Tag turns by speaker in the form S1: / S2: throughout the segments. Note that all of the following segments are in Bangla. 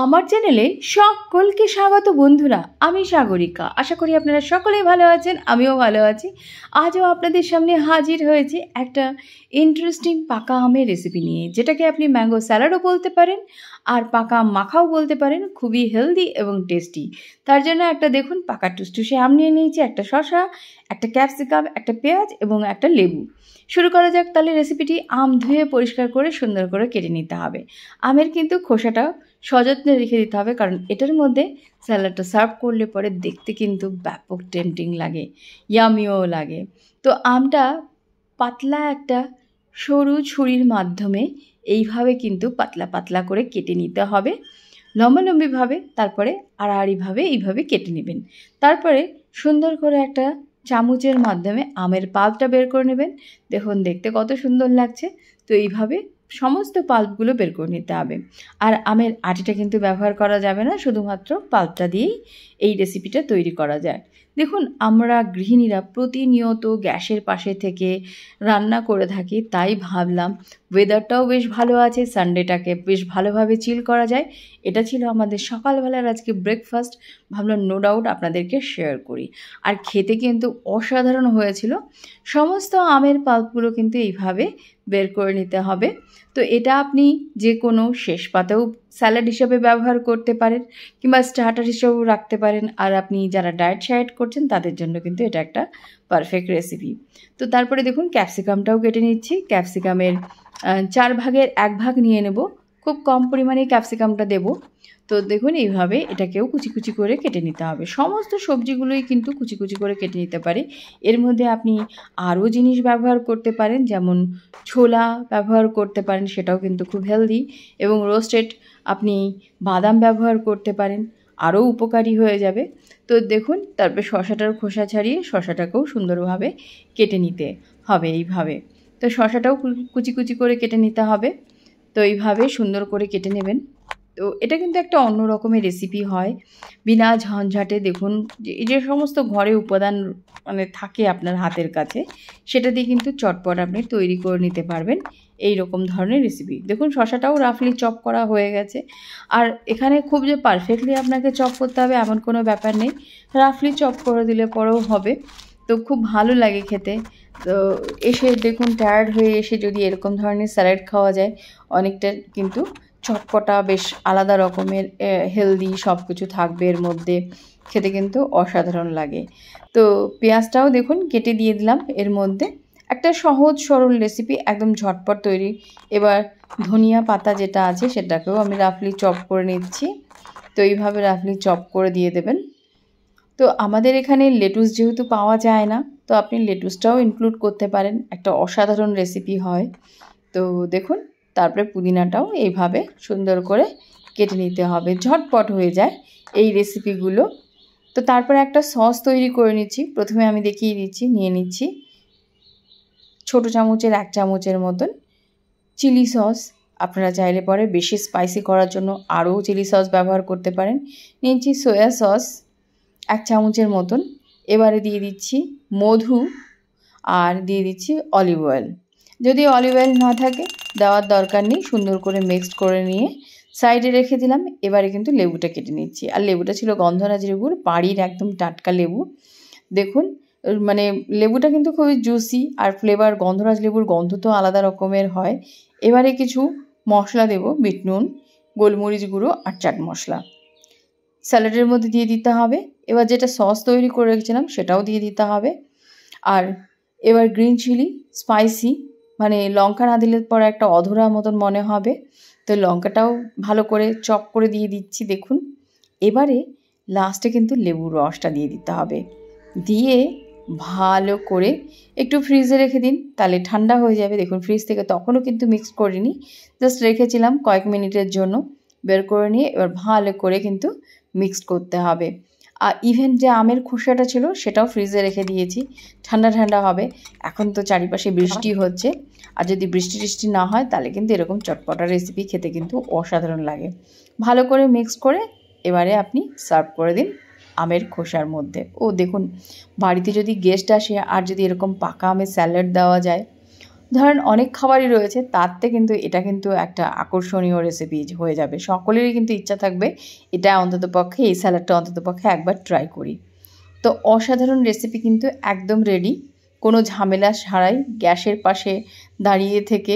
S1: আমার চ্যানেলে সকলকে স্বাগত বন্ধুরা। আমি সাগরিকা। আশা করি আপনারা সকলেই ভালো আছেন, আমিও ভালো আছি। আজও আপনাদের সামনে হাজির হয়েছে একটা ইন্টারেস্টিং পাকা আমের রেসিপি নিয়ে, যেটাকে আপনি ম্যাঙ্গো স্যালাডও বলতে পারেন আর পাকা আম মাখাও বলতে পারেন। খুবই হেলদি এবং টেস্টি। তার জন্য একটা দেখুন পাকা টুসটুসে আম নিয়ে নিয়েছি, একটা শসা, একটা ক্যাপসিকাম, একটা পেঁয়াজ এবং একটা লেবু। শুরু করা যাক তাহলে রেসিপিটি। আম ধুয়ে পরিষ্কার করে সুন্দর করে কেটে নিতে হবে। আমের কিন্তু খোসাটা সযত্নে রেখে দিতে হবে, কারণ এটার মধ্যে স্যালাডটা সার্ভ করলে পরে দেখতে কিন্তু ব্যাপক টেম্পটিং লাগে, ইয়ামিও লাগে। তো আমটা পাতলা একটা সরু ছুরির মাধ্যমে এইভাবে কিন্তু পাতলা পাতলা করে কেটে নিতে হবে, লম্বালম্বিভাবে, তারপরে আড়াআড়িভাবে এইভাবে কেটে নেবেন। তারপরে সুন্দর করে একটা চামচের মাধ্যমে আমের পাল্পটা বের করে নেবেন। দেখুন দেখতে কত সুন্দর লাগছে। তো এইভাবে সমস্ত পাল্পগুলো বের করে নিতে হবে। আর আমের আটিটা কিন্তু ব্যবহার করা যাবে না, শুধুমাত্র পাল্পটা দিয়েই এই রেসিপিটা তৈরি করা যায়। দেখুন, আমরা গৃহিণীরা প্রতিনিয়ত গ্যাসের পাশে থেকে রান্না করে থাকি, তাই ভাবলাম ওয়েদারটাও বেশ ভালো আছে, সানডেটাকে বেশ ভালোভাবে চিল করা যায়। এটা ছিল আমাদের সকালবেলার আজকে ব্রেকফাস্ট। ভাবলাম নো ডাউট আপনাদেরকে শেয়ার করি। আর খেতে কিন্তু অসাধারণ হয়েছিল। সমস্ত আমের পাল্পগুলো কিন্তু এইভাবে বের করে নিতে হবে। তো এটা আপনি যে কোনো শেষ পাতেও স্যালাড হিসেবে ব্যবহার করতে পারেন, কিংবা স্টার্টার হিসেবেও রাখতে পারেন। আর আপনি যারা ডায়েট শায়েট করছেন তাদের জন্য কিন্তু এটা একটা পারফেক্ট রেসিপি। তো তারপরে দেখুন ক্যাপসিকামটাও কেটে নিচ্ছি। ক্যাপসিকামের 4 ভাগের 1 ভাগ নিয়ে নেব। খুব কম পরিমাণে ক্যাপসিকামটা দেব। তো দেখুন এইভাবে এটাকেও কুচি কুচি করে কেটে নিতে হবে। সমস্ত সবজিগুলোই কিন্তু কুচি কুচি করে কেটে নিতে পারে। এর মধ্যে আপনি আরও জিনিস ব্যবহার করতে পারেন, যেমন ছোলা ব্যবহার করতে পারেন, সেটাও কিন্তু খুব হেলদি। এবং রোস্টেড আপনি বাদাম ব্যবহার করতে পারেন, আরও উপকারী হয়ে যাবে। তো দেখুন, তারপরে শসাটার খোসা ছাড়িয়ে শসাটাকেও সুন্দরভাবে কেটে নিতে হবে এইভাবে। তো শসাটাও কুচি কুচি করে কেটে নিতে হবে। তো এইভাবে সুন্দর করে কেটে নেবেন। তো এটা কিন্তু একটা অন্য রকমের রেসিপি হয়, বিনা ঝঞ্ঝাটে। দেখুন যে সমস্ত ঘরে উপাদান থাকে আপনার হাতের কাছে, সেটা দিয়ে কিন্তু চটপট আপনি তৈরি করে নিতে পারবেন এই রকম ধরনের রেসিপি। দেখুন শসাটাও রাফলি চপ করা হয়ে গেছে। আর এখানে খুব যে পারফেক্টলি আপনাকে চপ করতে হবে এমন কোনো ব্যাপার নেই, রাফলি চপ করে দিলে পরেও হবে। তো খুব ভালো লাগে খেতে। তো এসে দেখুন টায়ার্ড হয়ে এসে যদি এরকম ধরনের স্যালাড খাওয়া যায়, অনেকটা কিন্তু চটপটা, বেশ আলাদা রকমের হেলদি সব কিছু থাকবে এর মধ্যে, খেতে কিন্তু অসাধারণ লাগে। তো পেঁয়াজটাও দেখুন কেটে দিয়ে দিলাম এর মধ্যে। একটা সহজ সরল রেসিপি, একদম ঝটপট তৈরি। এবার ধনিয়া পাতা যেটা আছে সেটাকেও আমি রাফলি চপ করে নিচ্ছি। তো এইভাবে রাফলি চপ করে দিয়ে দেবেন। তো আমাদের এখানে লেটুস যেহেতু পাওয়া যায় না, তো আপনি লেটুসটাও ইনক্লুড করতে পারেন, একটা অসাধারণ রেসিপি হয়। তো দেখুন, তারপরে পুদিনাটাও এইভাবে সুন্দর করে কেটে নিতে হবে, ঝটপট হয়ে যায় এই রেসিপিগুলো। তো তারপরে একটা সস তৈরি করে নিচ্ছি। প্রথমে আমি দেখিয়ে দিচ্ছি, নিয়ে নিচ্ছি ছোটো চামচের 1 চামচের মতন চিলি সস। আপনারা চাইলে পরে বেশি স্পাইসি করার জন্য আরও চিলি সস ব্যবহার করতে পারেন। নিচ্ছি সয়া সস 1 চামচের মতন। এবারে দিয়ে দিচ্ছি মধু, আর দিয়ে দিচ্ছি অলিভ অয়েল। যদি অলিভ অয়েল না থাকে দেওয়ার দরকার নেই, সুন্দর করে মিক্সড করে নিয়ে সাইডে রেখে দিলাম। এবারে কিন্তু লেবুটা কেটে নিচ্ছি। আর লেবুটা ছিল গন্ধরাজ লেবুর, বাড়ির একদম টাটকা লেবু। দেখুন লেবুটা কিন্তু খুবই জুসি, আর ফ্লেভার গন্ধরাজ লেবুর গন্ধ তো আলাদা রকমের হয়। এবারে কিছু মশলা দেব, বিট নুন, গোলমরিচ গুঁড়ো আর চাট মশলা স্যালাডের মধ্যে দিয়ে দিতে হবে। এবার যেটা সস তৈরি করে রেখেছিলাম সেটাও দিয়ে দিতে হবে। আর এবার গ্রিন চিলি, স্পাইসি, লঙ্কা না দিলে পরে একটা অধরা মতন মনে হবে, তো লঙ্কাটাও ভালো করে চপ করে দিয়ে দিচ্ছি। দেখুন এবারে লাস্টে কিন্তু লেবুর রসটা দিয়ে দিতে হবে। দিয়ে ভালো করে একটু ফ্রিজে রেখে দিন, তাহলে ঠান্ডা হয়ে যাবে। দেখুন ফ্রিজ থেকে তখনও কিন্তু মিক্স করিনি, জাস্ট রেখেছিলাম কয়েক মিনিটের জন্য। বের করে নিয়ে এবার ভালো করে কিন্তু মিক্সড করতে হবে। আর ইভেন যে আমের খোসাটা ছিল সেটাও ফ্রিজে রেখে দিয়েছি, ঠান্ডা ঠান্ডা হবে। এখন তো চারিপাশে বৃষ্টি হচ্ছে, আর যদি বৃষ্টি টিষ্টি না হয় তাহলে কিন্তু এরকম চটপটা রেসিপি খেতে কিন্তু অসাধারণ লাগে। ভালো করে মিক্স করে এবারে আপনি সার্ভ করে দিন আমের খোসার মধ্যে। ও দেখুন, বাড়িতে যদি গেস্ট আসে আর যদি এরকম পাকা আমের স্যালাড দেওয়া যায়, ধরেন অনেক খাবারই রয়েছে, তাতে কিন্তু এটা কিন্তু একটা আকর্ষণীয় রেসিপি হয়ে যাবে। সকলেরই কিন্তু ইচ্ছা থাকবে এটা অন্ততপক্ষে, এই স্যালাডটা অন্ততপক্ষে একবার ট্রাই করি। তো অসাধারণ রেসিপি কিন্তু একদম রেডি, কোনো ঝামেলা ছাড়াই গ্যাসের পাশে দাঁড়িয়ে থেকে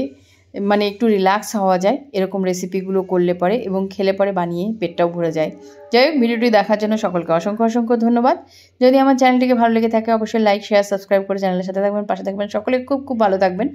S1: মানে একটু রিল্যাক্স হওয়া যায় এরকম রেসিপিগুলো করলে পরে, এবং খেলে পরে বানিয়ে পেটটাও ভরে যায়। যাই হোক, ভিডিওটি দেখার জন্য সকলকে অসংখ্য অসংখ্য ধন্যবাদ। যদি আমার চ্যানেলটিকে ভালো লেগে থাকে অবশ্যই লাইক, শেয়ার, সাবস্ক্রাইব করে চ্যানেলের সাথে থাকবেন, পাশে থাকবেন। সকলে খুব খুব ভালো থাকবেন।